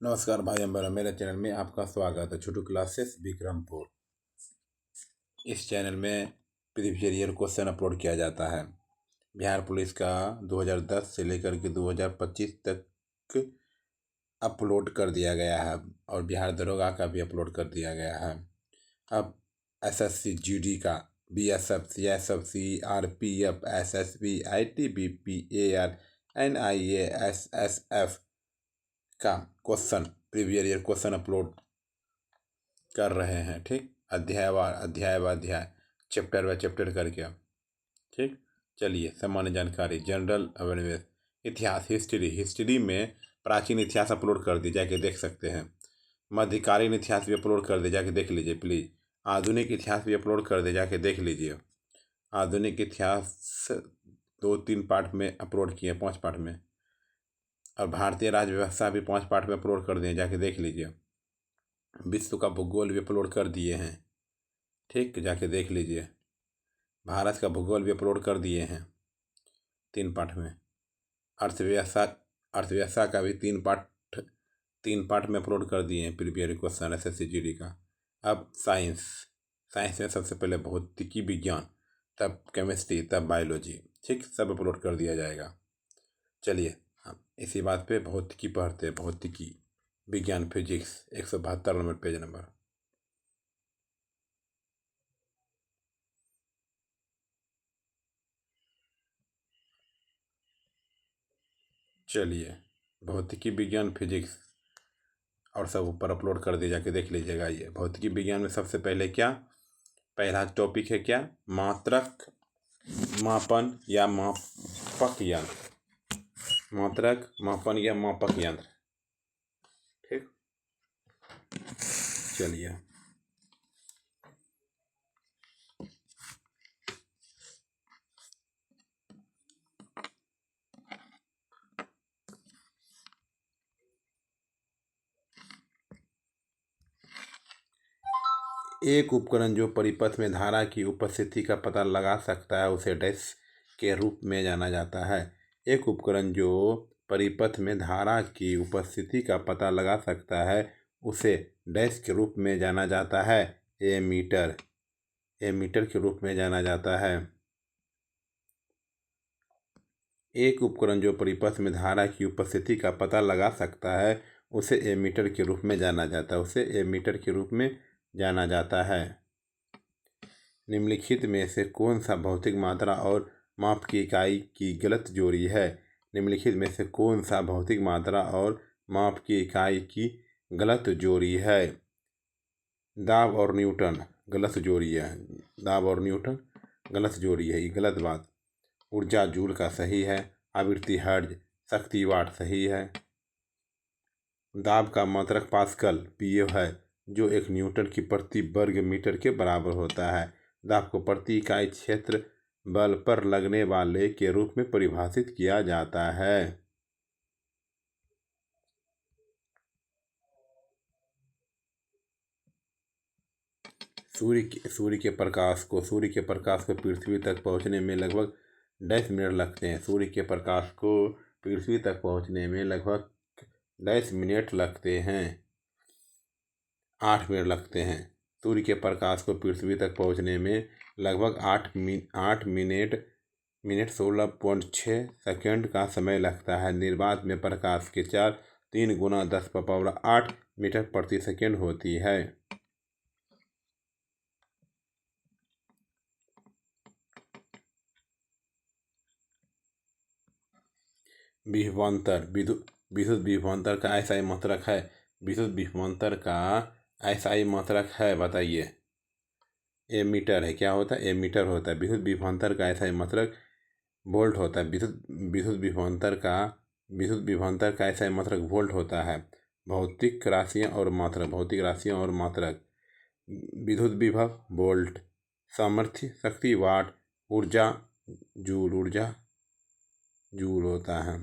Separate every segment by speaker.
Speaker 1: नमस्कार भाई बहनों, मेरे चैनल में आपका स्वागत है। छोटू क्लासेस विक्रमपुर। इस चैनल में प्रीवियस ईयर क्वेश्चन अपलोड किया जाता है। बिहार पुलिस का 2010 से लेकर के 2025 तक अपलोड कर दिया गया है और बिहार दरोगा का भी अपलोड कर दिया गया है। अब एसएससी जीडी का, BSF, CSF, CRPF, SSB, ITBP, AR, NIA, SSF का question, previous year question upload कर रहे हैं। ठीक, अध्याय व अध्याय, चैप्टर बाय चैप्टर करके। ठीक, चलिए सामान्य जानकारी, जनरल अवेयरनेस, इतिहास, हिस्ट्री में प्राचीन इतिहास अपलोड कर दी, जाके देख सकते हैं। मध्यकालीन इतिहास भी अपलोड कर दे, जाके देख लीजिए प्लीज। आधुनिक इतिहास भी अपलोड कर दे, जाके देख लीजिए। आधुनिक इतिहास 2-3 पार्ट में अपलोड किए, 5 पार्ट में। और भारतीय राज्य व्यवस्था भी 5 पार्ट में अपलोड कर दिए, जाके देख लीजिए। विश्व का भूगोल भी अपलोड कर दिए हैं। ठीक, जाके देख लीजिए। भारत का भूगोल भी अपलोड कर दिए हैं 3 पार्ट में। अर्थव्यवस्था का भी 3 पार्ट में अपलोड कर दिए हैं प्रीवियस क्वेश्चन एसएससी जीडी का। अब साइंस में सबसे पहले भौतिकी विज्ञान, तब केमिस्ट्री, तब बायोलॉजी। ठीक, सब अपलोड कर दिया जाएगा। चलिए हम इसी बात पे भौतिकी पढ़ते हैं। भौतिकी विज्ञान, फिजिक्स, 172 नंबर, पेज नंबर। चलिए, भौतिकी विज्ञान, फिजिक्स और सब ऊपर अपलोड कर दिए, जाके देख लीजिएगा। ये भौतिकी विज्ञान में सबसे पहले क्या, पहला टॉपिक है क्या, मात्रक मापन या मापक यंत्र। मात्रक मापन या मापक यंत्र। ठीक, चलिए। एक उपकरण जो परिपथ में धारा की उपस्थिति का पता लगा सकता है उसे डैश के रूप में जाना जाता है। एक उपकरण जो परिपथ में धारा की उपस्थिति का पता लगा सकता है उसे डैश के रूप में जाना जाता है। एमीटर के रूप में जाना जाता है। एक उपकरण जो परिपथ में धारा की उपस्थिति का पता लगा सकता है उसे एमीटर के रूप में जाना जाता है। निम्नलिखित में से कौन सा भौतिक मात्रा और माप की इकाई की गलत जोड़ी है। निम्नलिखित में से कौन सा भौतिक मात्रा और माप की इकाई की गलत जोड़ी है। दाब और न्यूटन गलत जोड़ी है। दाब और न्यूटन गलत जोड़ी है, ये गलत बात। ऊर्जा जूल का सही है। आवृत्ति हर्ट्ज, शक्ति वाट सही है। दाब का मात्रक पास्कल पीए है, जो 1 न्यूटन की प्रति वर्ग मीटर के बराबर होता है। दाब को प्रति इकाई क्षेत्र बल पर लगने वाले के रूप में परिभाषित किया जाता है। सूर्य के प्रकाश को पृथ्वी तक पहुंचने में लगभग 10 मिनट लगते हैं। सूर्य के प्रकाश को पृथ्वी तक पहुंचने में लगभग 10 मिनट लगते हैं। 8 मिनट लगते हैं। सूर्य के प्रकाश को पृथ्वी तक पहुंचने में लगभग 8 मिनट 16.6 सेकंड का समय लगता है। निर्वात में प्रकाश की चाल 3 गुना 10⁸ मीटर प्रति सेकंड होती है। विभवांतर, विद्युत विभवांतर का ऐसा ही मात्रक है। विद्युत विभवांतर का ऐसा ही मात्रक है, बताइए। एमीटर है, क्या होता है, एमीटर होता है। विद्युत विभवांतर का ऐसा ही मात्रक वोल्ट होता है। विद्युत विभवांतर का ऐसा ही मात्रक वोल्ट होता है। भौतिक राशियाँ और मात्रक। विद्युत विभव वोल्ट, सामर्थ्य शक्ति वाट, ऊर्जा जूल होता है।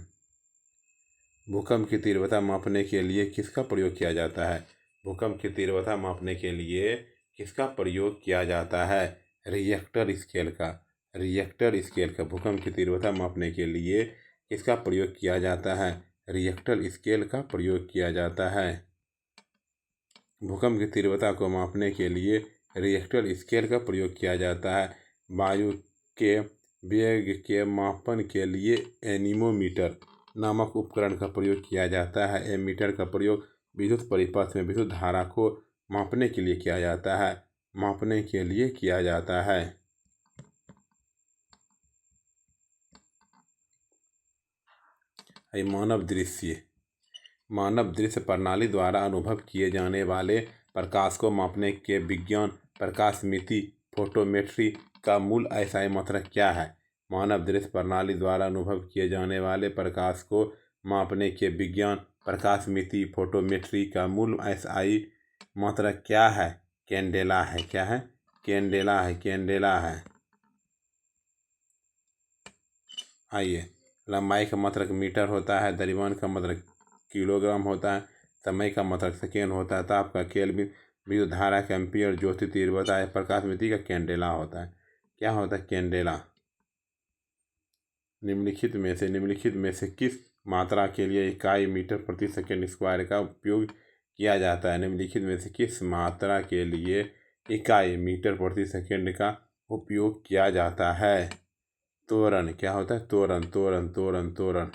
Speaker 1: भूकंप की तीव्रता मापने के लिए किसका प्रयोग किया जाता है। भूकंप की तीव्रता मापने के लिए किसका प्रयोग किया जाता है। रिएक्टर स्केल का। भूकंप की तीव्रता मापने के लिए किसका प्रयोग किया जाता है। रिएक्टर स्केल का प्रयोग किया जाता है। भूकंप की तीव्रता को मापने के लिए रिएक्टर स्केल का प्रयोग किया जाता है। वायु के वेग के मापन के लिए एनीमोमीटर नामक उपकरण का प्रयोग किया जाता है। एमीटर का प्रयोग विद्युत परिपथ में विद्युत धारा को मापने के लिए किया जाता है। मानव दृश्य प्रणाली द्वारा अनुभव किए जाने वाले प्रकाश को मापने के विज्ञान प्रकाशमिति फोटोमेट्री का मूल एसआई मात्रक क्या है? मानव दृश्य प्रणाली द्वारा अनुभव किए जाने वाले प्रकाश को मापने के विज्ञान प्रकाशमिति फोटोमेट्री का मूल एसआई मात्रक क्या है? कैंडेला है। क्या है? कैंडेला है। आइए, लंबाई का मात्रक मीटर होता है, द्रव्यमान का मात्रक किलोग्राम होता है, समय का मात्रक सेकेंड होता है, ताप का केल्विन, विद्युत धारा का एम्पीयर, ज्योति तीव्रता है, प्रकाशमिति का कैंडेला होता है। क्या होता है? कैंडेला। निम्नलिखित में से किस मात्रा के लिए इकाई मीटर प्रति सेकेंड स्क्वायर का उपयोग किया जाता है? निम्नलिखित में से किस मात्रा के लिए इकाई मीटर प्रति सेकेंड का उपयोग किया जाता है? त्वरण। क्या होता है? त्वरण।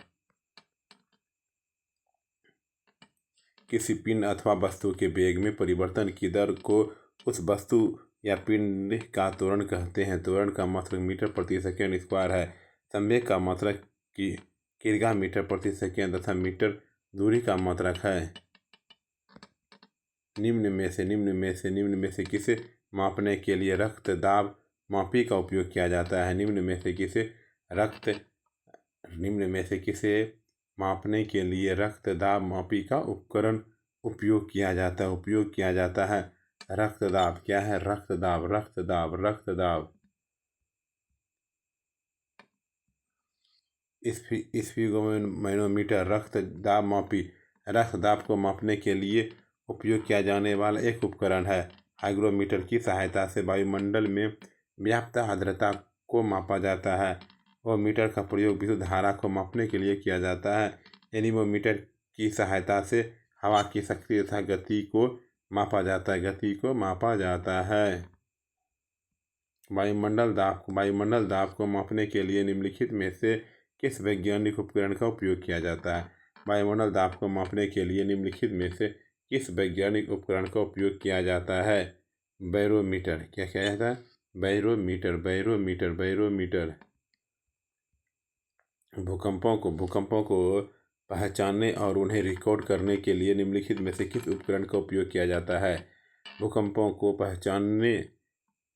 Speaker 1: किसी पिंड अथवा वस्तु के वेग में परिवर्तन की दर को उस वस्तु या पिंड का त्वरण कहते हैं। त्वरण का मात्रक मीटर प्रति सेकेंड स्क्वायर है। संवेग का मात्रक किग्रा मीटर प्रति सेकेंड तथा मीटर दूरी का मात्रक है। निम्न में से किसे मापने के लिए रक्त दाब मापी का उपयोग किया जाता है? निम्न में से किसे मापने के लिए रक्त दाब मापी का उपकरण उपयोग किया जाता है? रक्त दाब। क्या है? रक्त दाब। स्फिगोमैनोमीटर रक्त दाब को मापने के लिए उपयोग किया जाने वाला एक उपकरण है। हाइग्रोमीटर की सहायता से वायुमंडल में व्याप्त आर्द्रता को मापा जाता है। मीटर का प्रयोग विद्युत धारा को मापने के लिए किया जाता है। एनीमोमीटर की सहायता से हवा की शक्ति तथा गति को मापा जाता है। वायुमंडल दाब को मापने के लिए निम्नलिखित में से किस वैज्ञानिक उपकरण का उपयोग किया जाता है? वायुमंडल दाब को मापने के लिए निम्नलिखित में से किस वैज्ञानिक उपकरण का उपयोग किया जाता है? बैरोमीटर। क्या जाता है? बैरोमीटर। भूकंपों को पहचानने और उन्हें रिकॉर्ड करने के लिए निम्नलिखित में से किस उपकरण का उपयोग किया जाता है? भूकंपों को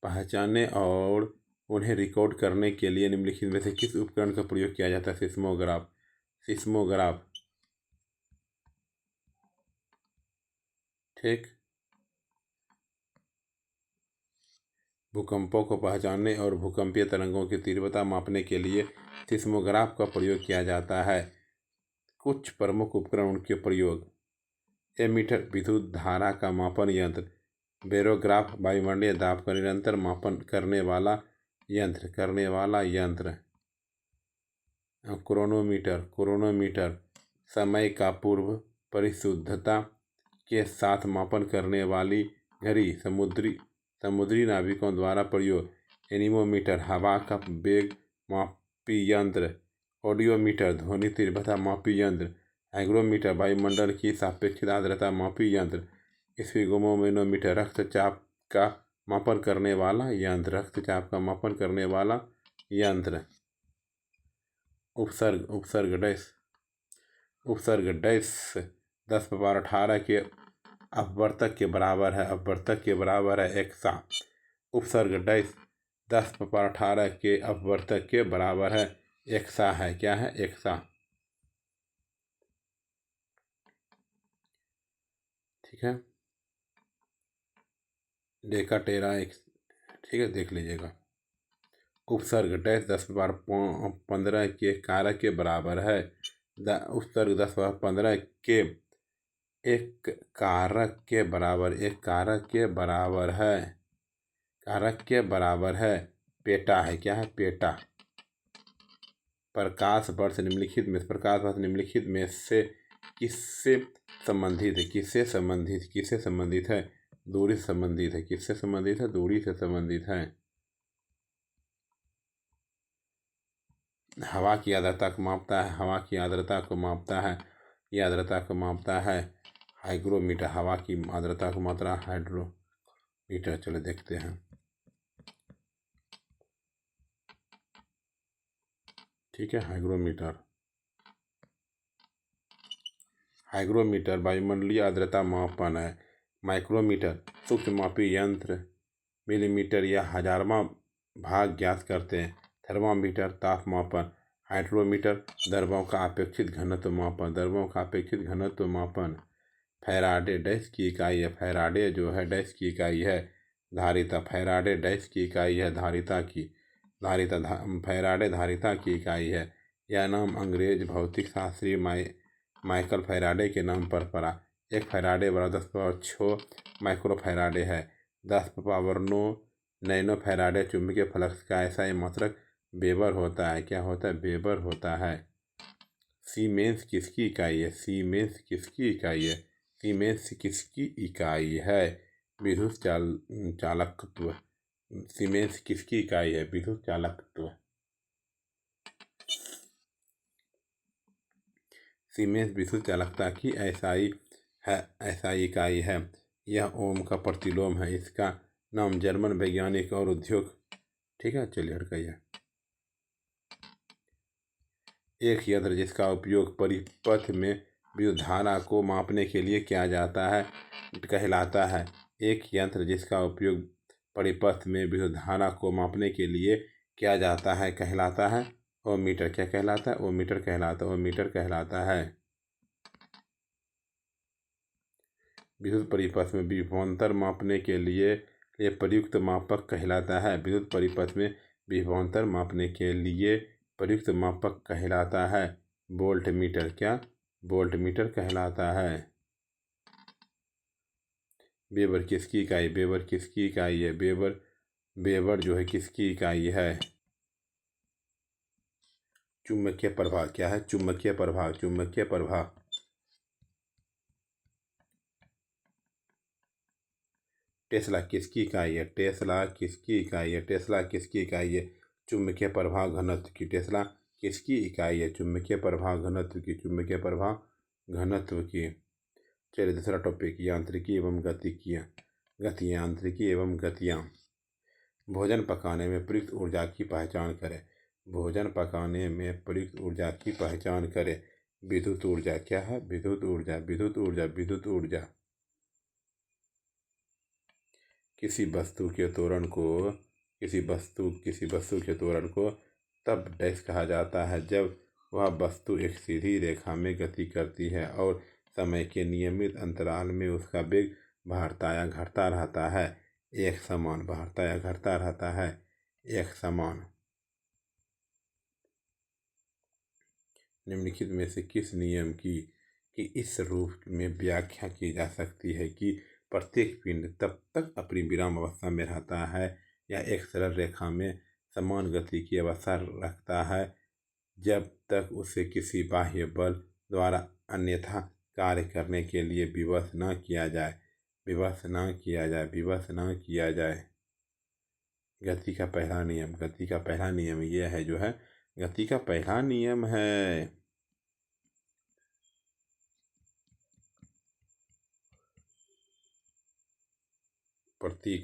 Speaker 1: पहचानने और उन्हें रिकॉर्ड करने के लिए निम्नलिखित में से किस उपकरण का प्रयोग किया जाता है? सिस्मोग्राफ। ठीक। भूकंपों को पहचानने और भूकंपीय तरंगों की तीव्रता मापने के लिए सिस्मोग्राफ का प्रयोग किया जाता है। कुछ प्रमुख उपकरण, उनके प्रयोग: एमीटर विद्युत धारा का मापन यंत्र, बेरोग्राफ वायुमंडलीय दाब का निरंतर मापन करने वाला यंत्र, क्रोनोमीटर समय का पूर्व परिशुद्धता के साथ मापन करने वाली घड़ी, समुद्री नाविकों द्वारा प्रयोग, एनीमोमीटर हवा का वेग मापी यंत्र, ऑडियोमीटर ध्वनि तीव्रता मापी यंत्र, हाइग्रोमीटर वायुमंडल की सापेक्षिक आर्द्रता मापी यंत्र, स्फिगोमैनोमीटर रक्तचाप का मापन करने वाला यंत्र। उपसर्ग 10⁻18 के अपवर्तक के बराबर है। एक्सा। उपसर्ग 10⁻18 के अपवर्तक के बराबर है। एक्सा है। क्या है? एक्सा। ठीक है। डेकाटेरा ठीक है, देख लीजिएगा। उपसर्ग 10⁻15 के कारक के बराबर है। उपसर्ग 10⁻15 के एक कारक के बराबर है। पेटा है। क्या है? पेटा। प्रकाश वर्ष निम्नलिखित में से किससे संबंधित है? किससे संबंधित है? दूरी से संबंधित है। किससे संबंधित है? दूरी से संबंधित है। हवा की आर्द्रता को मापता है। हवा की आर्द्रता को मापता है। यह आर्द्रता को मापता है हाइग्रोमीटर। हवा की आर्द्रता को मात्रा हाइड्रोमीटर। चलो देखते हैं। ठीक है, हाइग्रोमीटर वायुमंडलीय आर्द्रता मापन है। माइक्रोमीटर सूक्ष्म मापी यंत्र मिलीमीटर या हजारवां भाग ज्ञात करते हैं। थर्मामीटर तापमापन। हाइड्रोमीटर द्रव्यों का अपेक्षित घनत्व मापन। फैराडे डैश की इकाई है। फैराडे जो है डैश की इकाई है धारिता। फैराडे डैश की इकाई है फैराडे धारिता की इकाई है। यह नाम अंग्रेज भौतिक शास्त्री माइकल फैराडे के नाम पर पड़ा। एक फैराडे बराबर 10⁻6 माइक्रो फैराडे है। 10⁻9 नैनो फैराडे चुंबकीय फ्लक्स का ऐसा ही मात्रक वेबर होता है। क्या होता है? वेबर होता है। सीमेंस किसकी इकाई है? सीमेंस किसकी इकाई है? विद्युत चालकत्व। सीमेंस किसकी इकाई है? विद्युत चालकत्व। सीमेंस विद्युत चालकता की ऐसा इकाई है। यह ओम का प्रतिलोम है। इसका नाम जर्मन वैज्ञानिक और उद्योग। ठीक है, चलिए हटकाइए। एक यंत्र जिसका उपयोग परिपथ में विद्युत धारा को मापने के लिए किया जाता है कहलाता है। एक यंत्र जिसका उपयोग परिपथ में विद्युत धारा को मापने के लिए किया जाता है कहलाता है ओमीटर। क्या कहलाता है? ओमीटर कहलाता है। विद्युत परिपथ में विभवांतर मापने के लिए प्रयुक्त मापक कहलाता है। विद्युत परिपथ में विभवांतर मापने के लिए प्रयुक्त मापक कहलाता है वोल्ट मीटर। क्या? वोल्ट मीटर कहलाता है। वेबर किसकी इकाई? है। वेबर जो है किसकी इकाई है? चुंबकीय प्रभाव। क्या है? चुंबकीय प्रभाव। टेस्ला किसकी इकाई है? टेस्ला किसकी इकाई है? चुंबकीय प्रभाव घनत्व की। टेस्ला किसकी इकाई है? चुंबकीय प्रभाव घनत्व की। चलिए दूसरा टॉपिक, यांत्रिकी एवं गतियाँ। भोजन पकाने में प्रयुक्त ऊर्जा की पहचान करें। विद्युत ऊर्जा। क्या है? विद्युत ऊर्जा। किसी वस्तु के त्वरण को तब डैश कहा जाता है जब वह वस्तु एक सीधी रेखा में गति करती है और समय के नियमित अंतराल में उसका वेग बढ़ता या घटता रहता है एक समान। निम्नलिखित में से किस नियम की इस रूप में व्याख्या की जा सकती है कि प्रत्येक पिंड तब तक अपनी विराम अवस्था में रहता है या एक सरल रेखा में समान गति की अवस्था रखता है जब तक उसे किसी बाह्य बल द्वारा अन्यथा कार्य करने के लिए विवश न किया जाए। गति का पहला नियम यह है जो है गति का पहला नियम है। प्रति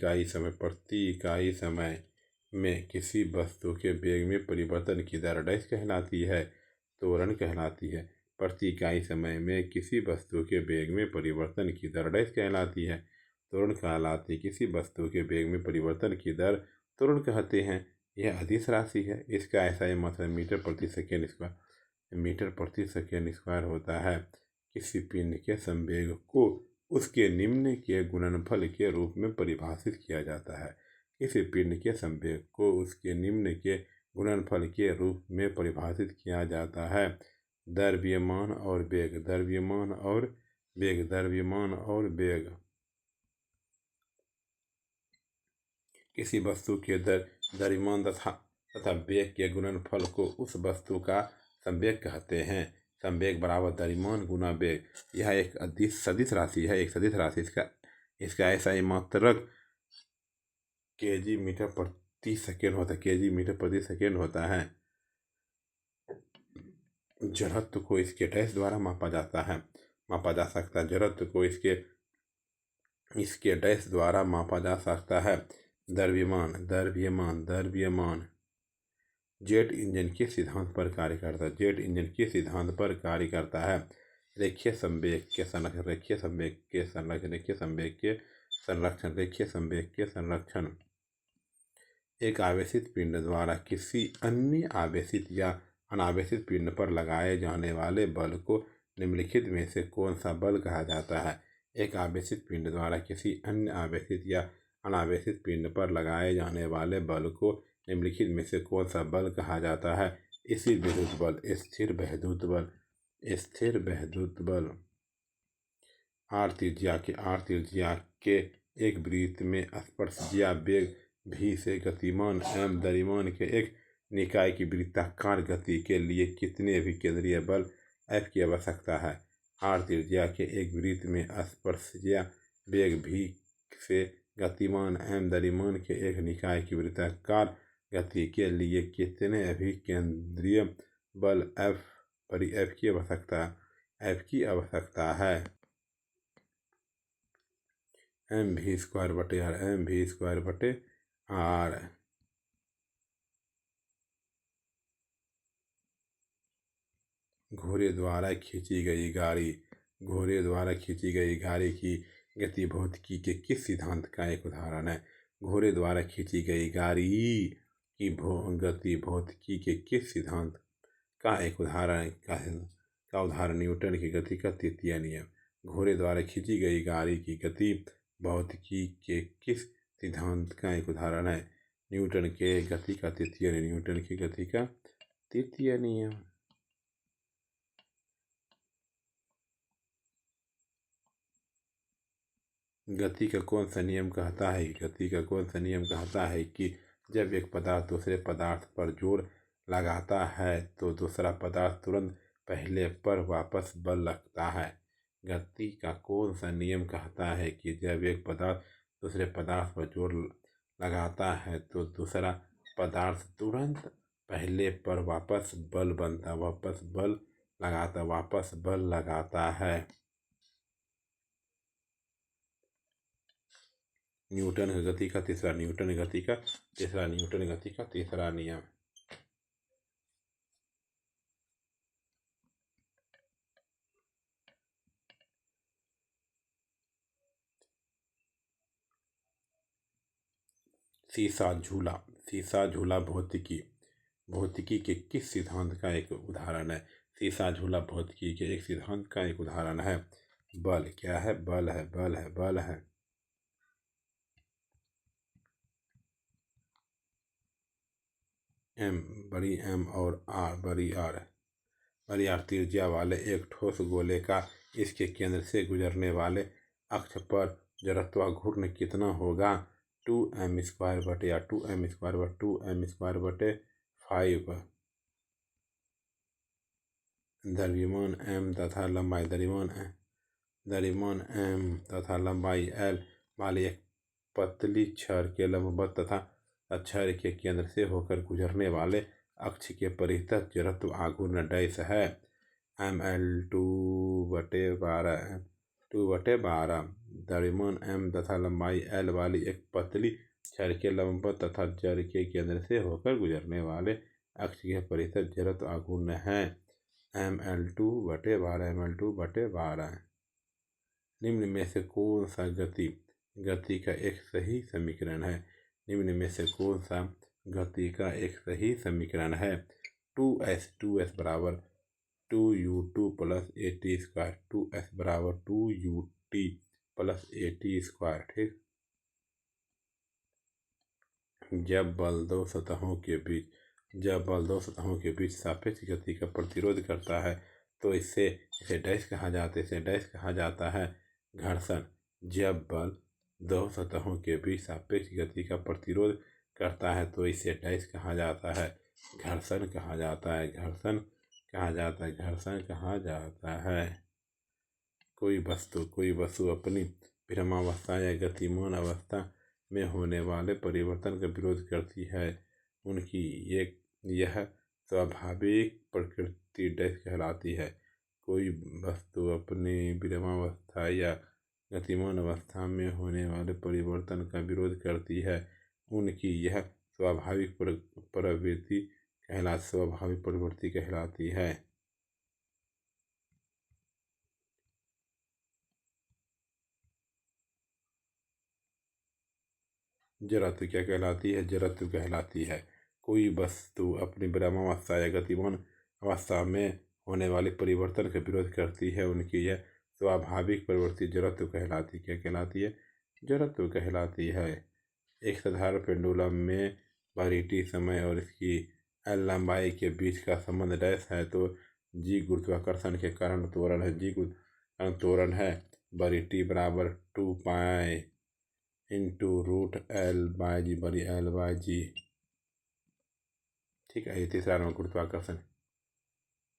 Speaker 1: इकाई समय में किसी वस्तु के वेग में परिवर्तन की दर डैश कहलाती है? त्वरण कहलाती है। प्रति इकाई समय में किसी वस्तु के वेग में परिवर्तन की दर डैश कहलाती है? त्वरण कहलाती है। किसी वस्तु के वेग में परिवर्तन की दर त्वरण कहते हैं। यह अदिश राशि है। इसका ऐसा ही मतलब मीटर प्रति सेकेंड स्क्वायर होता है। किसी पिंड के संवेग को उसके निम्न के गुणनफल के रूप में परिभाषित किया जाता है। किसी पिंड के संवेग को उसके निम्न के गुणनफल के रूप में परिभाषित किया जाता है। द्रव्यमान और वेग। किसी वस्तु के द्रव्यमान तथा तथा वेग के गुणनफल को उस वस्तु का संवेग कहते हैं। संवेग बराबर द्रव्यमान गुना वेग। यह एक सदिश राशि है। एक सदिश राशि इसका SI मात्रक केजी मीटर प्रति सेकेंड होता है। केजी मीटर प्रति सेकेंड होता है। जड़त्व को इसके डैश द्वारा मापा जा सकता है। जड़त्व को इसके डैश द्वारा मापा जा सकता है। द्रव्यमान जेट इंजन के सिद्धांत पर कार्य करता है। रेखीय संवेग के संरक्षण। एक आवेशित पिंड द्वारा किसी अन्य आवेशित या अनावेशित पिंड पर लगाए जाने वाले बल को निम्नलिखित में से कौन सा बल कहा जाता है? एक आवेशित पिंड द्वारा किसी अन्य आवेशित या अनावेशित पिंड पर लगाए जाने वाले बल को निम्नलिखित में से कौन सा बल कहा जाता है? स्थिर वैद्युत बल। आर त्रिज्या के एक वृत्त में स्पर्शज्या वेग v से गतिमान m द्रव्यमान के एक निकाय की वृत्ताकार गति के लिए कितने अभिकेंद्रीय बल F की आवश्यकता है? आर त्रिज्या के एक वृत्त में स्पर्शज्या वेग v से गतिमान m द्रव्यमान के एक निकाय की वृत्ताकार गति के लिए कितने अभिकेंद्रीय बल F की आवश्यकता है? mv²/r। घोड़े द्वारा खींची गई गाड़ी की गति भौतिकी के किस सिद्धांत का एक उदाहरण है? घोड़े द्वारा खींची गई गाड़ी की गति भौतिकी के किस सिद्धांत का एक उदाहरण न्यूटन की गति का तृतीय नियम। घोड़े द्वारा खींची गई गाड़ी की गति भौतिकी के किस सिद्धांत का एक उदाहरण है? न्यूटन की गति का तृतीय नियम। गति का कौन सा नियम कहता है कि जब एक पदार्थ दूसरे पदार्थ पर जोर लगाता है तो दूसरा पदार्थ तुरंत पहले पर वापस बल लगता है? गति का कौन सा नियम कहता है कि जब एक पदार्थ दूसरे पदार्थ पर जोर लगाता है तो दूसरा पदार्थ तुरंत पहले पर वापस बल लगाता है? न्यूटन की गति का तीसरा नियम। शीशा झूला भौतिकी के किस सिद्धांत का एक उदाहरण है? शीशा झूला भौतिकी के एक सिद्धांत का एक उदाहरण है। बल क्या है? बल है बड़ी M और बड़ी R त्रिज्या वाले एक ठोस गोले का इसके केंद्र से गुजरने वाले अक्ष पर जड़त्वाघूर्ण कितना होगा? 2m²/2m²/5। द्रव्यमान m तथा लंबाई l वाली एक पतली छड़ के लंबवत तथा छड़ के केंद्र से होकर गुजरने वाले अक्ष के परितः जड़त्व आघूर्ण डैश है। mL2/12। द्रव्यमान m तथा लंबाई l वाली एक पतली छड़ के लंबवत तथा छड़ के केंद्र से होकर गुजरने वाले अक्ष के परितः जड़त्व आघूर्ण है। mL2/12। निम्न में से कौन सा गति का एक सही समीकरण है? 2s बराबर 2u2 + at²। 2s बराबर 2ut + at²। ठीक। जब बल दो सतहों के बीच सापेक्ष गति का प्रतिरोध करता है तो इसे डैश कहा जाता है घर्षण। जब बल दो सतहों के बीच सापेक्ष गति का प्रतिरोध करता है तो इसे डैश कहा जाता है, घर्षण कहा जाता है, घर्षण कहा जाता है, घर्षण कहा जाता है। कोई वस्तु अपनी विरामावस्था या गतिमान अवस्था में होने वाले परिवर्तन का विरोध करती है, उनकी यह स्वाभाविक प्रकृति डैश कहलाती है। कोई वस्तु अपनी विरामावस्था या गतिमान अवस्था में होने वाले परिवर्तन का विरोध करती है, उनकी यह स्वाभाविक प्रवृत्ति कहलाती है। जड़त्व क्या कहलाती है? जड़त्व कहलाती है कोई वस्तु अपनी विरामावस्था या गतिमान अवस्था में होने वाले परिवर्तन का विरोध करती है, उनकी यह स्वाभाविक प्रवृत्ति जड़त्व कहलाती। क्या कहलाती है? जड़त्व कहलाती है। एक साधारण पेंडुलम में बारीटी समय और इसकी एल लंबाई के बीच का संबंध डैश है तो जी गुरुत्वाकर्षण के कारण त्वरण है। जी गुरुत्वाकर्षण त्वरण है। बारीटी बराबर 2 pi into root L by G, बड़ी एल बाई जी। ठीक है, ये तीसरा नंबर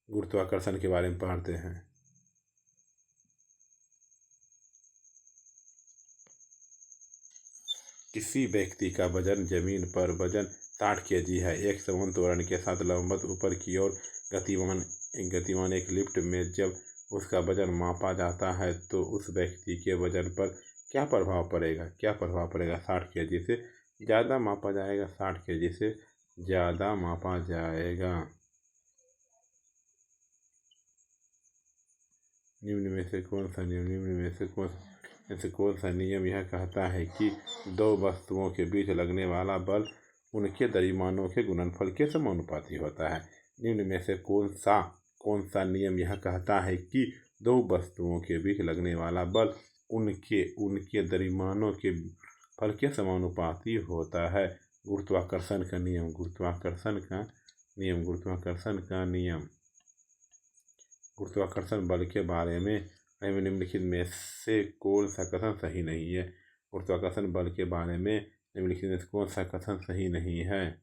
Speaker 1: गुरुत्वाकर्षण के बारे में पढ़ते हैं। किसी व्यक्ति का वजन जमीन पर वजन 60 kg है। एक समान त्वरण के साथ लंबवत ऊपर की ओर गतिमान एक लिफ्ट में जब उसका वजन मापा जाता है तो उस व्यक्ति के वजन पर क्या प्रभाव पड़ेगा? 60 kg से ज़्यादा मापा जाएगा। 60 kg से ज़्यादा मापा जाएगा। निम्न में से कौन सा नियम यह कहता है कि दो वस्तुओं के बीच लगने वाला बल उनके द्रव्यमानों के गुणनफल के समानुपाती होता है? निम्न में से कौन सा नियम यह कहता है कि दो वस्तुओं के बीच लगने वाला बल उनके द्रव्यमानों के फल के समानुपाती होता है? गुरुत्वाकर्षण का नियम। गुरुत्वाकर्षण बल के बारे में निम्नलिखित में से कौन सा कथन सही नहीं है? गुरुत्वाकर्षण बल के बारे में निम्नलिखित में से कौन सा कथन सही नहीं है?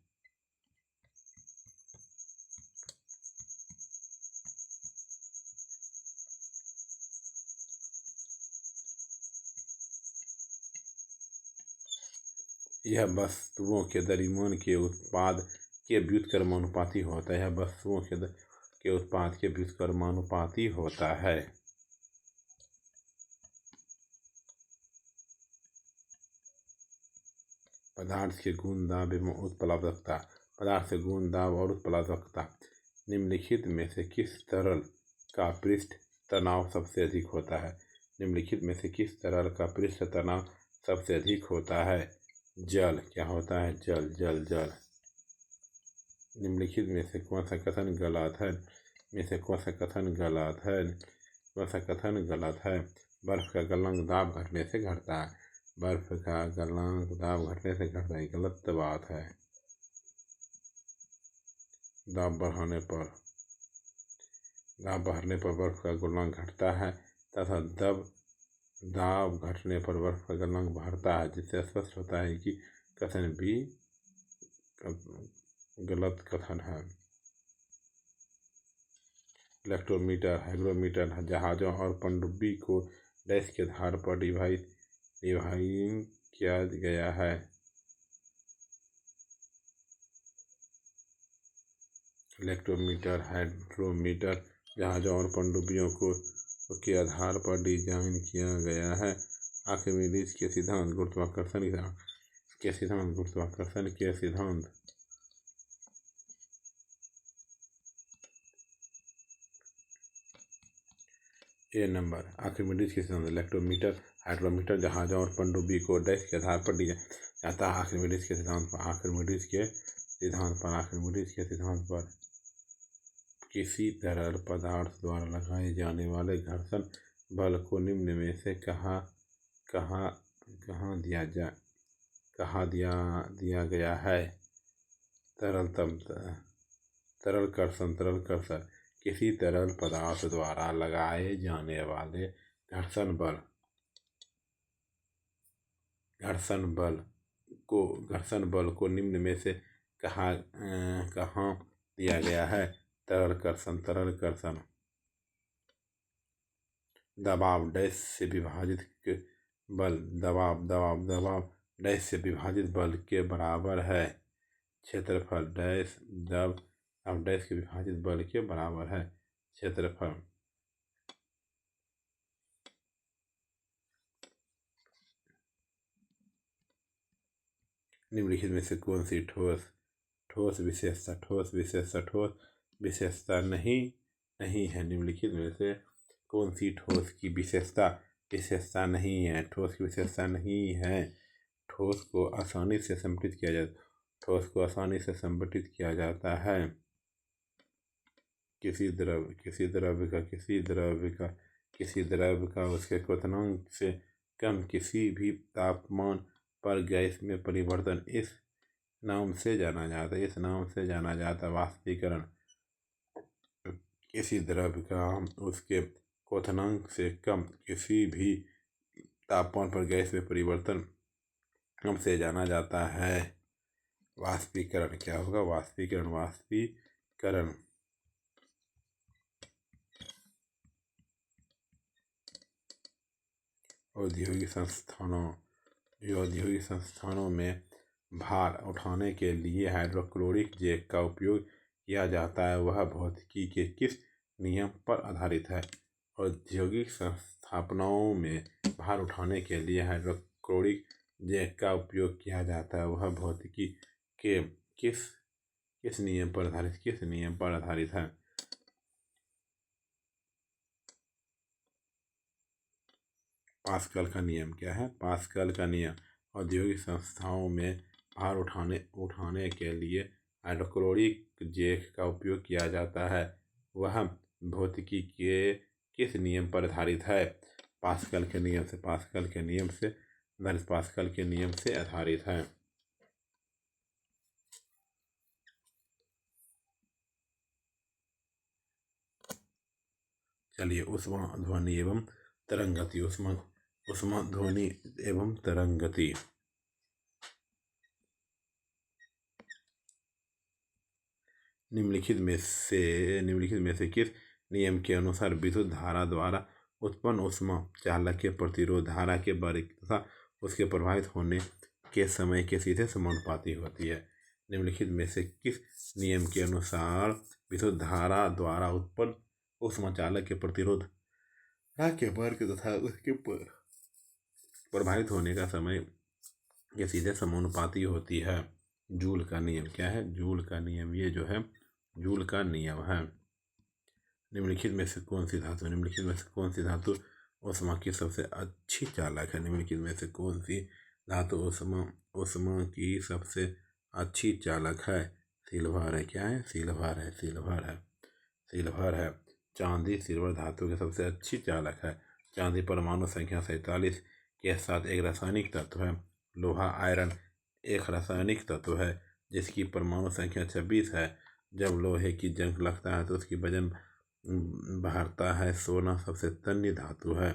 Speaker 1: यह वस्तुओं के द्रव्यमान के उत्पाद के व्युत्क्रमानुपाती होता है। वस्तुओं के उत्पाद के व्युत्क्रमानुपाती होता है। पदार्थ के गुण दाब एवं उत्प्लावकता। पदार्थ के गुण दाब और उत्प्लावकता। निम्नलिखित में से किस तरल का पृष्ठ तनाव सबसे अधिक होता है? निम्नलिखित में से किस तरल का पृष्ठ तनाव सबसे अधिक होता है? जल। क्या होता है? जल। निम्नलिखित में से कौन सा कथन गलत है? बर्फ का गलनांक दाब घटने से घटता है। बर्फ का गलनांक दाब घटने से घटता है, गलत बात है। दाब बढ़ने पर बर्फ का गलनांक घटता है तथा दाब घटने पर बर्फ का गलनांक बढ़ता है, जिससे स्पष्ट होता है कि कथन भी गलत कथन है। इलेक्ट्रोमीटर, हाइग्रोमीटर जहाजों और पनडुब्बी को डैश के आधार पर डिवाइन किया गया है। इलेक्ट्रोमीटर, हाइग्रोमीटर जहाजों और पनडुब्बियों को के आधार पर डिजाइन किया गया है। आर्किमिडीज के सिद्धांत। गुरुत्वाकर्षण के सिद्धांत। ए नंबर आर्किमिडीज के सिद्धांत। इलेक्ट्रोमीटर, हाइग्रोमीटर जहाजों और पनडुब्बी को डैश के आधार पर डिजाइन जाता है। आर्किमिडीज के सिद्धांत पर किसी तरल पदार्थ द्वारा लगाए जाने वाले घर्षण बल को निम्न में से कहाँ दिया गया है? तरल कर्षण। किसी तरल पदार्थ द्वारा लगाए जाने वाले घर्षण बल घर्षण बल को निम्न में से कहाँ दिया गया है? तरल कर्षण, तरल कर्षण। दबाव डैश से विभाजित बल, दबाव डैश से विभाजित बल के बराबर है। क्षेत्रफल डैश दबाव डैश के विभाजित बल के बराबर है क्षेत्रफल। निम्नलिखित में से कौन सी ठोस विशेषता नहीं है? निम्नलिखित में से कौन सी ठोस की विशेषता नहीं है? ठोस की विशेषता नहीं है। ठोस को आसानी से संपीड़ित किया जाता है। किसी द्रव्य का उसके क्वथनांक से कम किसी भी तापमान पर गैस में परिवर्तन इस नाम से जाना जाता है वाष्पीकरण। किसी द्रव्य का उसके क्वथनांक से कम किसी भी तापमान पर गैस में परिवर्तन से जाना जाता है वाष्पीकरण। क्या होगा? वाष्पीकरण। औद्योगिक संस्थानों में भार उठाने के लिए हाइड्रोक्लोरिक जैक का उपयोग किया जाता है, वह भौतिकी के किस नियम पर आधारित है? औद्योगिक स्थापनाओं में भार उठाने के लिए हाइड्रोक्लोरिक जैक का उपयोग किया जाता है, वह भौतिकी के किस नियम पर आधारित है? पास्कल का नियम। क्या है? पास्कल का नियम। औद्योगिक संस्थाओं में भार उठाने के लिए हाइड्रोक्लोरिक जैक का उपयोग किया जाता है, वह भौतिकी के किस नियम पर आधारित है? पास्कल के नियम से आधारित है। चलिए, ऊष्मा ध्वनि एवं तरंगति। ऊष्मा ध्वनि एवं तरंगति। निम्नलिखित में से किस नियम के अनुसार विद्युत धारा द्वारा उत्पन्न ऊष्मा चालक के प्रतिरोध धारा के बारीक तथा उसके प्रभावित होने के समय के सीधे समानुपाती होती है? निम्नलिखित में से किस नियम के अनुसार विद्युत धारा द्वारा उत्पन्न ऊष्मा चालक के प्रतिरोध धारा के वर्ग तथा उसके प्रभावित होने का समय के सीधे समानुपाती होती है? जूल का नियम। क्या है? जूल का नियम। ये जो है जूल का नियम है। निम्नलिखित में से कौन सी धातु ऊष्मा की सबसे अच्छी चालक है? निम्नलिखित में से कौन सी धातु ऊष्मा की सबसे अच्छी चालक है? सिल्वर है। क्या है? सिल्वर है। चांदी सिल्वर धातु की सबसे अच्छी चालक है। चांदी परमाणु संख्या 47 के साथ एक रासायनिक तत्व है। लोहा आयरन एक रासायनिक तत्व है जिसकी परमाणु संख्या 26 है। जब लोहे की जंग लगता है तो उसकी वजन बढ़ता है। सोना सबसे तन्य धातु है।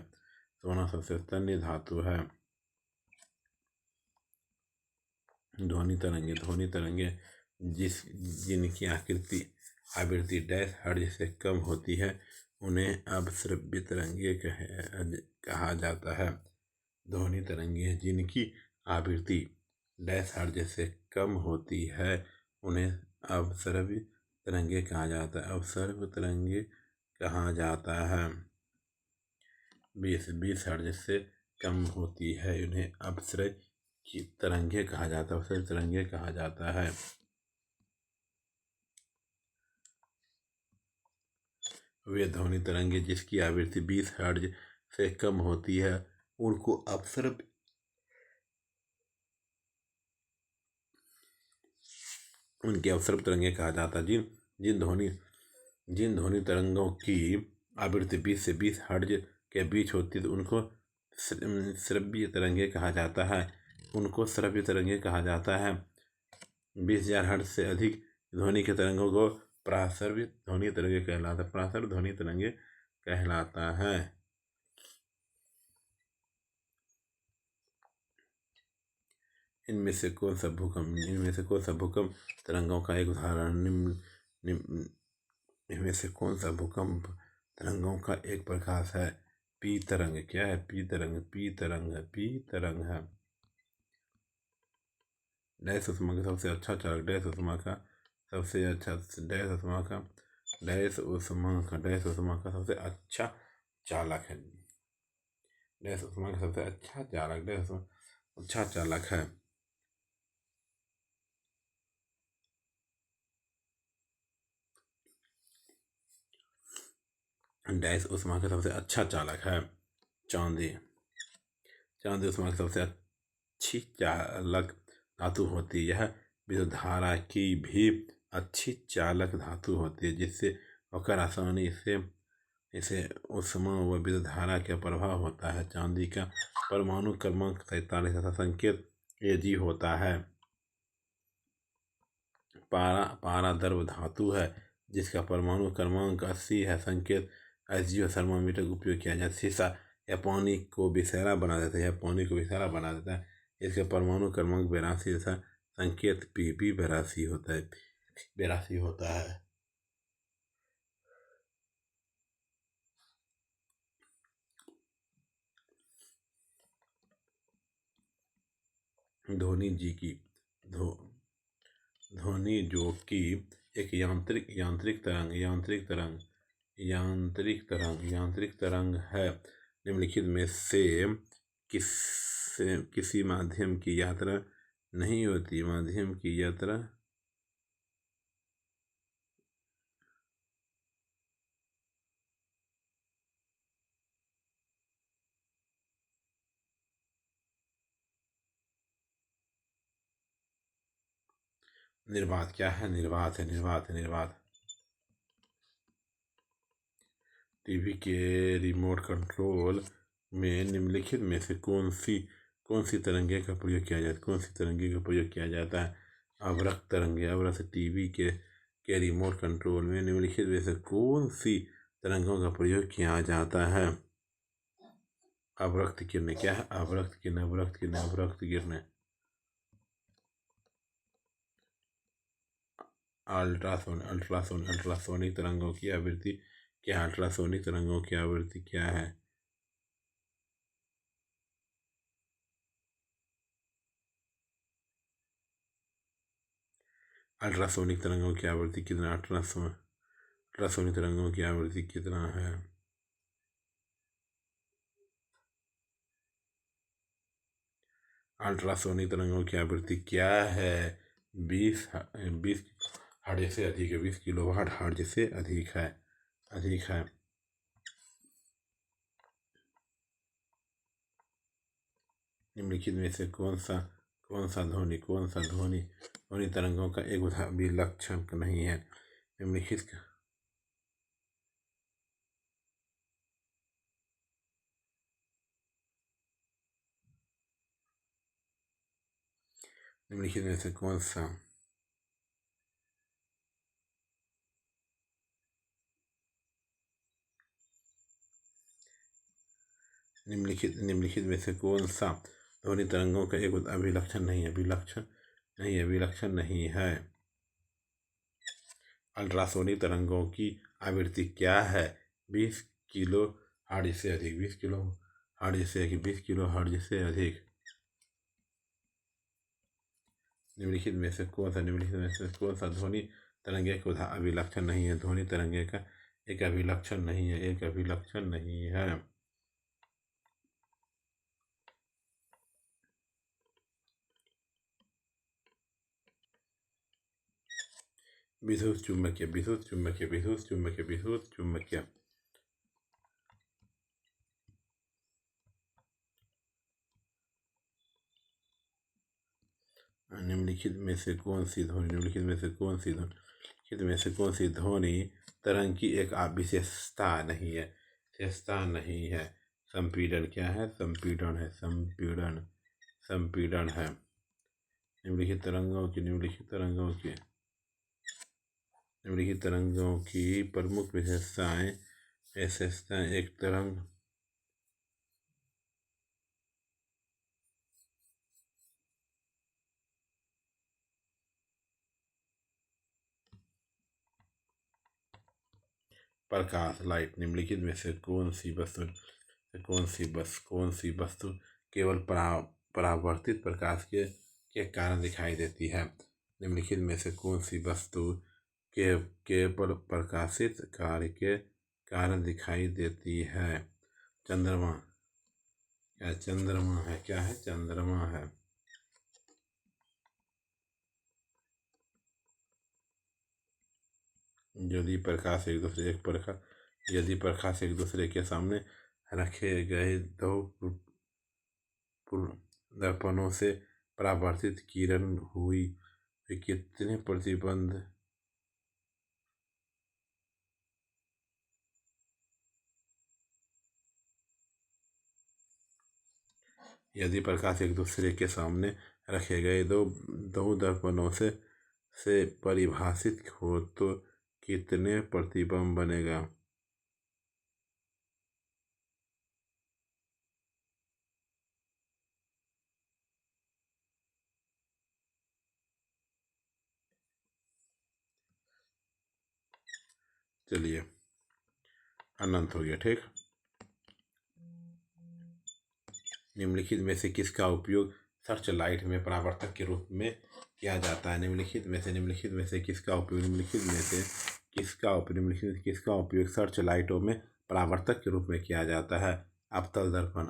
Speaker 1: ध्वनि तरंगे जिनकी आवृत्ति डैश हर्ट्ज से कम होती है उन्हें अपश्रव्य तरंगे कहा जाता है। ध्वनि तरंगे जिनकी आवृत्ति डैश हर्ट्ज से कम होती है उन्हें अपश्रव्य तरंगे कहा जाता है। 20 हर्ट्ज से कम होती है उन्हें अपश्रव्य तरंगे कहा जाता है। वे ध्वनि तरंगे जिसकी आवृत्ति 20 हर्ट्ज से कम होती है उनको अपश्रव्य तरंगे कहा जाता है। जिन ध्वनि तरंगों की आवृत्ति 20 से 20 हर्ट्ज के बीच होती है उनको श्रव्य तरंगे कहा जाता है। 20,000 हर्ट्ज से अधिक ध्वनि के तरंगों को प्रासर्व्य ध्वनि तरंगे कहलाता है। इनमें से कौन सा भूकंप तरंगों का एक उदाहरण इनमें से कौन सा भूकंप तरंगों का एक प्रकाश है? पी तरंग। क्या है? पी तरंग। पी तरंग है। पी तरंग है। डैश उष्मा का सबसे अच्छा चालक। डैश उष्मा का सबसे अच्छा डैश उष्मा का डैश उष्मा का डैश उष्मा का सबसे अच्छा चालक है। डैश उष्मा का सबसे अच्छा चालक। डैश अच्छा चालक है। डैश उष्मा का सबसे अच्छा चालक है। चांदी। चांदी उष्मा की सबसे अच्छी चालक धातु होती है। यह विद्युत धारा की भी अच्छी चालक धातु होती है, जिससे होकर आसानी से इसे उष्मा व विद्युत धारा का प्रभाव होता है। चांदी का परमाणु क्रमांक 47 तथा संकेत Ag होता है। पारा द्रव धातु है जिसका परमाणु क्रमांक 80 है। संकेत SG और थर्मामीटर का उपयोग किया जाता है। शीशा या पानी को विषैला बना देता है। पानी को विषैला बना देता है। इसका परमाणु क्रमांक 82 तथा संकेत Pb 82 होता है। 82 होता है। ध्वनि जो कि एक यांत्रिक तरंग है। निम्नलिखित में से किसी माध्यम की यात्रा नहीं होती। माध्यम की यात्रा निर्वात। क्या है? निर्वात है। निर्वात। टीवी के रिमोट कंट्रोल में निम्नलिखित में से कौन सी तरंगे का प्रयोग किया जाता है? कौन सी तरंगे का प्रयोग किया जाता है? अवरक्त तरंगे। अवरक्त टीवी के रिमोट कंट्रोल में निम्नलिखित में से कौन सी तरंगों का प्रयोग किया जाता है? अवरक्त किरणें। क्या है? अवरक्त किरणें। अल्ट्रासोनिक तरंगों की आवृत्ति क्या है? अल्ट्रासोनिक तरंगों की आवृत्ति क्या है? अल्ट्रासोनिक तरंगों की आवृत्ति कितना? अल्ट्रासोनिक तरंगों की आवृत्ति कितना है? अल्ट्रासोनिक तरंगों की आवृत्ति क्या है? 20 हर्ट्ज से अधिक है। 20 किलोवाट हर्ट्ज से अधिक है। निम्नलिखित में से कौन सा ध्वनि तरंगों का एक विलक्षण नहीं है? निम्नलिखित में से कौन सा निम्नलिखित में से कौन सा ध्वनि तरंगों का एक विलक्षण नहीं है? विलक्षण नहीं है। अल्ट्रासोनिक तरंगों की आवृत्ति क्या है? 20 किलो हर्ट्ज से अधिक। 20 किलो हर्ट्ज से अधिक। 20 किलो हर्ट्ज से अधिक। निम्नलिखित में से कौन सा ध्वनि तरंगे का अभिलक्षण नहीं है? ध्वनि तरंगे का एक अभिलक्षण नहीं है। विद्युत चुम्बकीय। निम्नलिखित में से कौन सी ध्वनि तरंग की एक विशेषता नहीं है? संपीड़न। क्या है? संपीड़न है। निम्नलिखित तरंगों की प्रमुख विशेषताएं एक तरंग प्रकाश लाइट निम्नलिखित में से कौन सी वस्तु केवल परावर्तित प्रकाश के कारण दिखाई देती है। निम्नलिखित में से कौन सी वस्तु केवल प्रकाशित कार्य के कारण दिखाई देती है। चंद्रमा। क्या है चंद्रमा है। यदि प्रकाश एक दूसरे के सामने रखे गए दो दर्पणों से परावर्तित किरण हुई कितने प्रतिबंध। यदि प्रकाश एक दूसरे के सामने रखे गए दो दर्पणों से परिभाषित हो तो कितने प्रतिबिंब बनेगा। चलिए अनंत हो गया। ठीक। निम्नलिखित में से किसका उपयोग सर्च लाइट में परावर्तक के रूप में किया जाता है। निम्नलिखित में से किसका उपयोग सर्च लाइटों में परावर्तक के रूप में किया जाता है। अवतल दर्पण।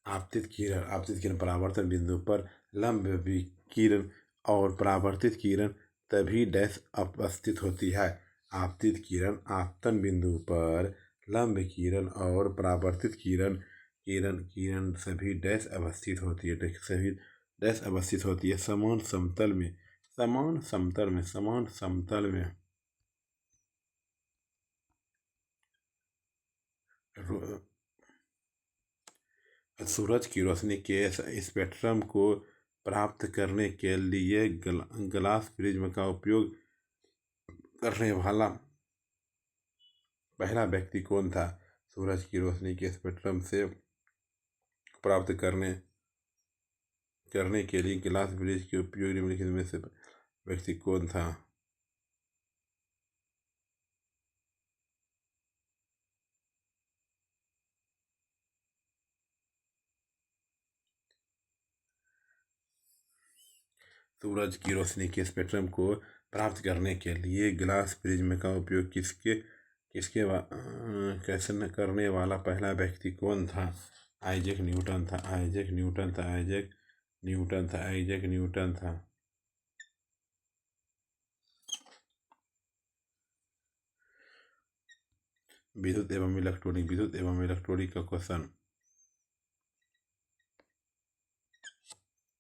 Speaker 1: आपतित किरण परावर्तन बिंदु पर लंब विकिरण और परावर्तित किरण तभी डैश अवस्थित होती है। आपतित किरण आपतन बिंदु पर लंब किरण और परावर्तित किरण सभी डैश अवस्थित होती है। समान समतल में सूरज की रोशनी के स्पेक्ट्रम को प्राप्त करने के लिए ग्लास प्रिज्म का उपयोग करने वाला पहला व्यक्ति कौन था। सूरज की रोशनी के स्पेक्ट्रम से प्राप्त करने के लिए ग्लास प्रिज्म के उपयोग निम्नलिखित में से व्यक्ति कौन था। सूरज की रोशनी के स्पेक्ट्रम को प्राप्त करने के लिए ग्लास प्रिज्म का उपयोग कैसे करने वाला पहला व्यक्ति कौन था। आइजैक न्यूटन था। विद्युत एवं इलेक्ट्रॉनिक का क्वेश्चन।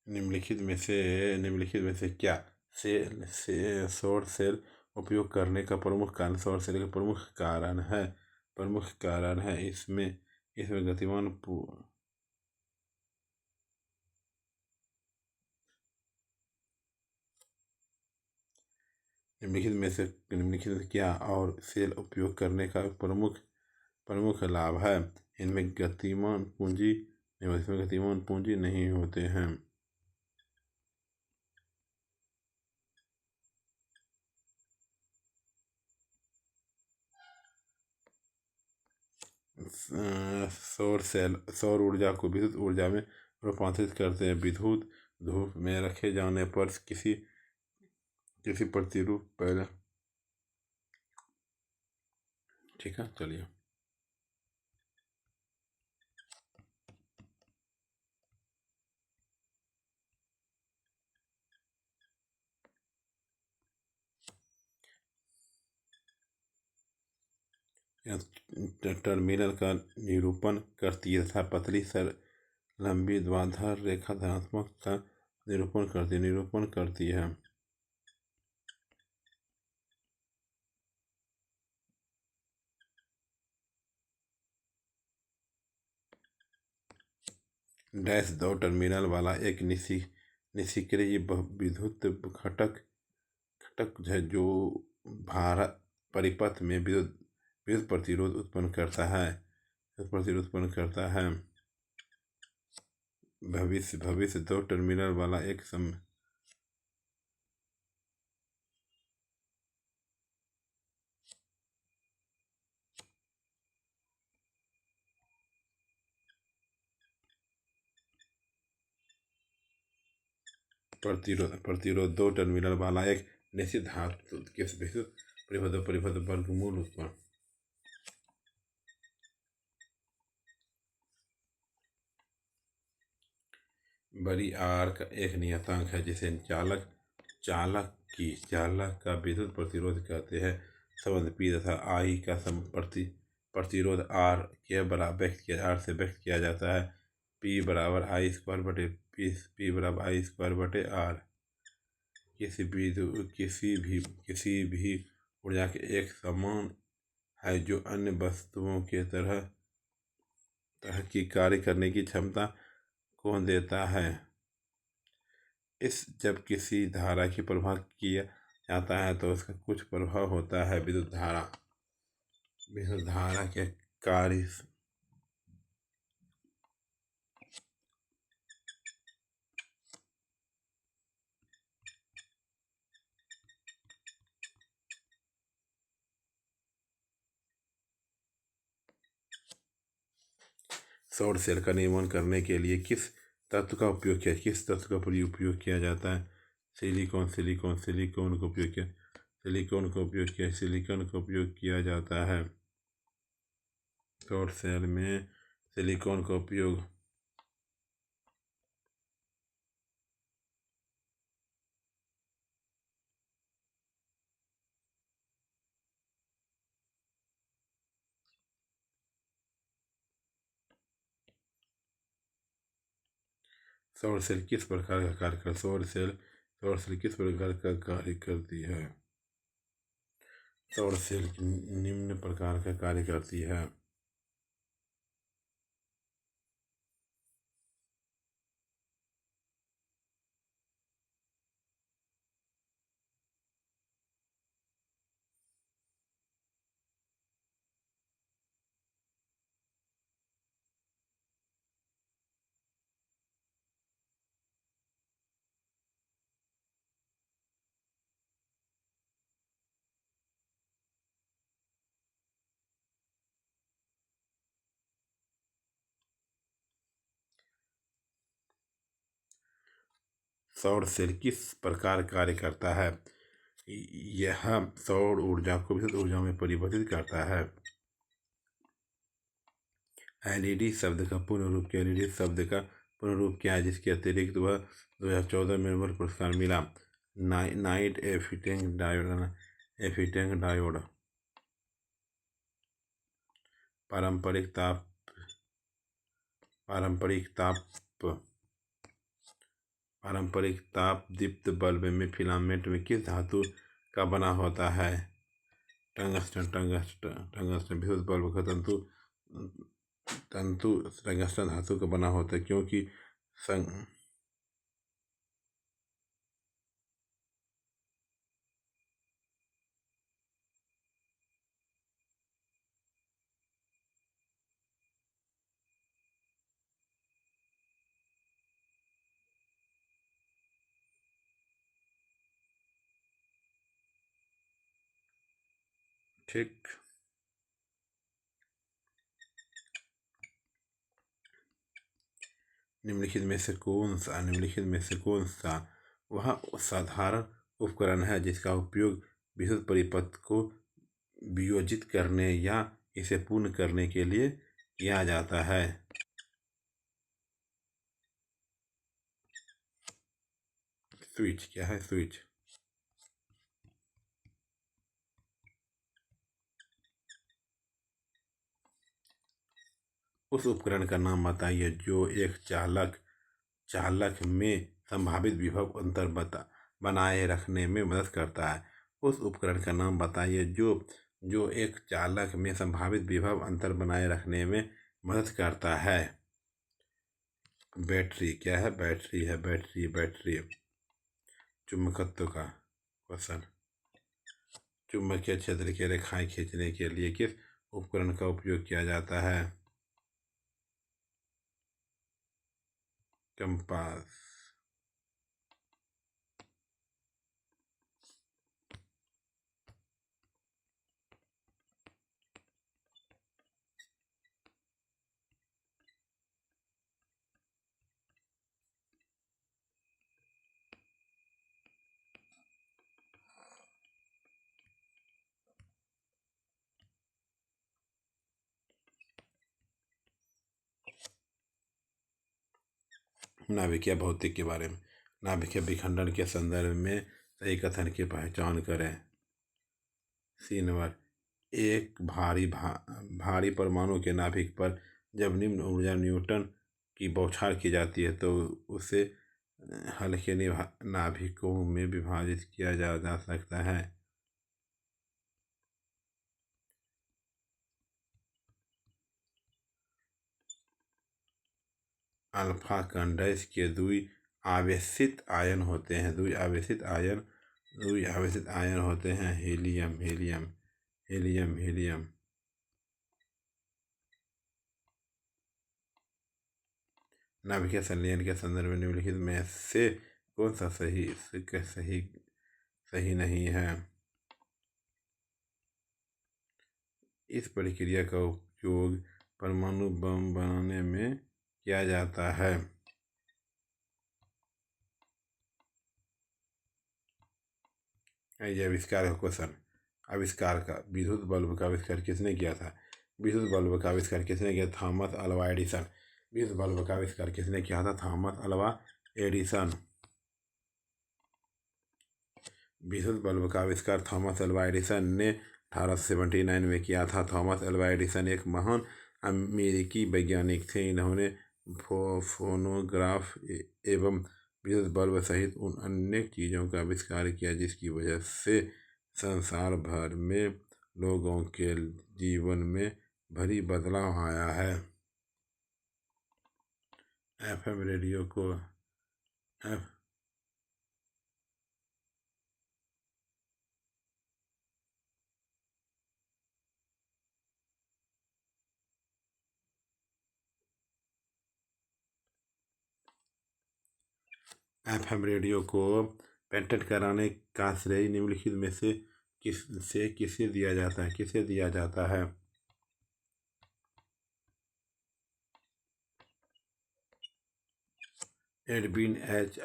Speaker 1: निम्नलिखित में से क्या सौर सेल उपयोग करने का प्रमुख कारण है। इसमें गतिमान निम्नलिखित में क्या और सेल उपयोग करने का प्रमुख लाभ है। इनमें गतिमान पूंजी नहीं होते हैं। सौर ऊर्जा को विद्युत ऊर्जा में रूपांतरित करते हैं। विद्युत धूप में रखे जाने पर किसी प्रतिरूप पैदा। ठीक है। चलिए टर्मिनल का निरूपण करती है तथा पतली लंबी ध्रुवाधार रेखा धनात्मक का निरूपण करती है। डैश दो टर्मिनल वाला एक निष्क्रिय विद्युत घटक है जो परिपथ में विद्युत विद्युत प्रतिरोध उत्पन्न करता है। प्रतिरोध उत्पन्न करता है। भविष्य दो टर्मिनल वाला एक प्रतिरोध दो टर्मिनल वाला एक निश्चित धातु के विद्युत परिपथ वर्गमूल उत्पन्न। बड़ी आर का एक नियतांक है जिसे चालक का विद्युत प्रतिरोध कहते हैं। संबंध P तथा I का प्रतिरोध R के बराबर से व्यक्त किया जाता है। P बराबर I स्क्वायर बटे P बराबर I स्क्वायर बटे R। किसी भी ऊर्जा के एक समान है जो अन्य वस्तुओं के तरह की कार्य करने की क्षमता को देता है। जब किसी धारा की प्रवाह किया जाता है तो उसका कुछ प्रभाव होता है। विद्युत धारा के कार्य सौर सेल का निर्माण करने के लिए किस तत्व का उपयोग किया जाता है? सिलिकॉन का उपयोग किया जाता है। सौर सेल में सिलिकॉन का उपयोग सौर सेल किस प्रकार का कार्य करता है? सौर सेल किस प्रकार का कार्य करती है? सौर सेल निम्न प्रकार का कार्य करती है। सौर सेल किस प्रकार कार्य करता है? यह सौर ऊर्जा को विद्युत ऊर्जा में परिवर्तित करता है। एलईडी शब्द का पूर्ण रूप क्या है जिसके अतिरिक्त वह 2014 में नोबेल पुरस्कार मिला? Light emitting diode. पारंपरिक ताप दीप्त बल्ब में फिलामेंट में किस धातु का बना होता है? टंगस्टन। विद्युत बल्ब का तंतु टंगस्टन धातु का बना होता है क्योंकि ठीक। निम्नलिखित में से कौन सा वह साधारण उपकरण है जिसका उपयोग विद्युत परिपथ को वियोजित करने या इसे पूर्ण करने के लिए किया जाता है? स्विच। क्या है स्विच? उस उपकरण का नाम बताइए जो एक चालक में संभावित विभव अंतर बनाए रखने में मदद करता है। उस उपकरण का नाम बताइए जो एक चालक में संभावित विभव अंतर बनाए रखने में मदद करता है। बैटरी। क्या है? बैटरी। चुंबकत्व का क्वेश्चन। चुंबकीय क्षेत्र की रेखाएं खींचने के लिए किस उपकरण का उपयोग किया जाता है? कंपास। नाभिकीय भौतिक के बारे में। नाभिकीय विखंडन के संदर्भ में सही कथन की पहचान करें। सी नंबर, एक भारी परमाणु के नाभिक पर जब निम्न ऊर्जा न्यूटन की बौछार की जाती है तो उसे हल्के नाभिकों में विभाजित किया जा सकता है। अल्फा कंडेंस के द्वि आवेशित आयन होते हैं। द्वि आवेशित आयन होते हैं हीलियम हीलियम हीलियम हीलियम। नाभिकीय संलयन के संदर्भ में निम्नलिखित में से कौन सा सही नहीं है? इस प्रक्रिया का उपयोग परमाणु बम बनाने में किया जाता है। ये आविष्कार का क्वेश्चन। आविष्कार का विद्युत बल्ब का आविष्कार किसने किया था? विद्युत बल्ब का आविष्कार किसने किया? Thomas Alva Edison. विद्युत बल्ब का आविष्कार किसने किया था? Thomas Alva Edison. विद्युत बल्ब का आविष्कार थॉमस अल्वा एडिसन ने 1879 में किया था। थॉमस अल्वा एडिसन एक महान अमेरिकी वैज्ञानिक थे। इन्होंने फोनोग्राफ एवं विद्युत बल्ब सहित उन अनेक चीज़ों का आविष्कार किया जिसकी वजह से संसार भर में लोगों के जीवन में भारी बदलाव आया है। एफएम रेडियो को एफएम रेडियो को पेटेंट कराने का श्रेय निम्नलिखित में से किसे दिया जाता है? Edwin H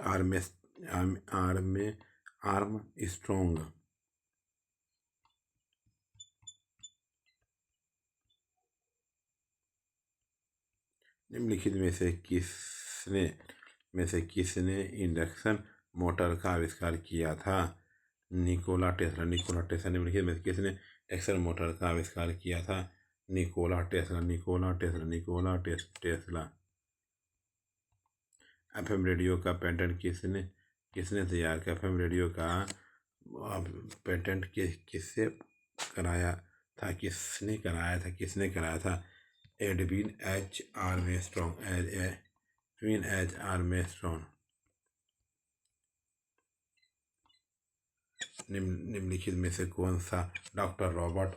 Speaker 1: Armstrong. निम्नलिखित में से किसने इंडक्शन मोटर का आविष्कार किया था? Nikola Tesla. निम्नलिखित में से किसने इंडक्शन मोटर का आविष्कार किया था? Nikola Tesla. एफएम रेडियो का पेटेंट किसने तैयार किया? एफएम रेडियो का पेटेंट किसने कराया था? Edwin H Armstrong. निम्नलिखित में से कौन सा डॉक्टर रॉबर्ट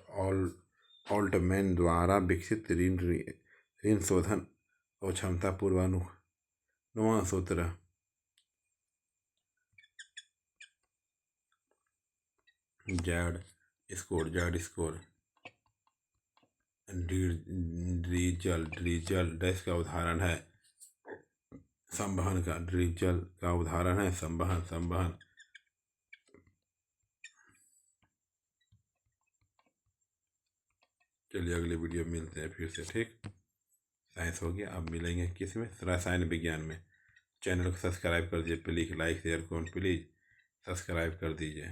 Speaker 1: ऑल्टमैन द्वारा विकसित ऋण शोधन और क्षमता पूर्वानुमान सूत्र? Z score. ड्रीजल डैश का उदाहरण है संवहन का। ड्रीजल का उदाहरण है संवहन। चलिए अगले वीडियो में मिलते हैं फिर से। ठीक, साइंस हो गया, अब मिलेंगे किस में? रसायन विज्ञान में। चैनल को सब्सक्राइब कर दीजिए प्लीज। लाइक शेयर कौन प्लीज सब्सक्राइब कर दीजिए।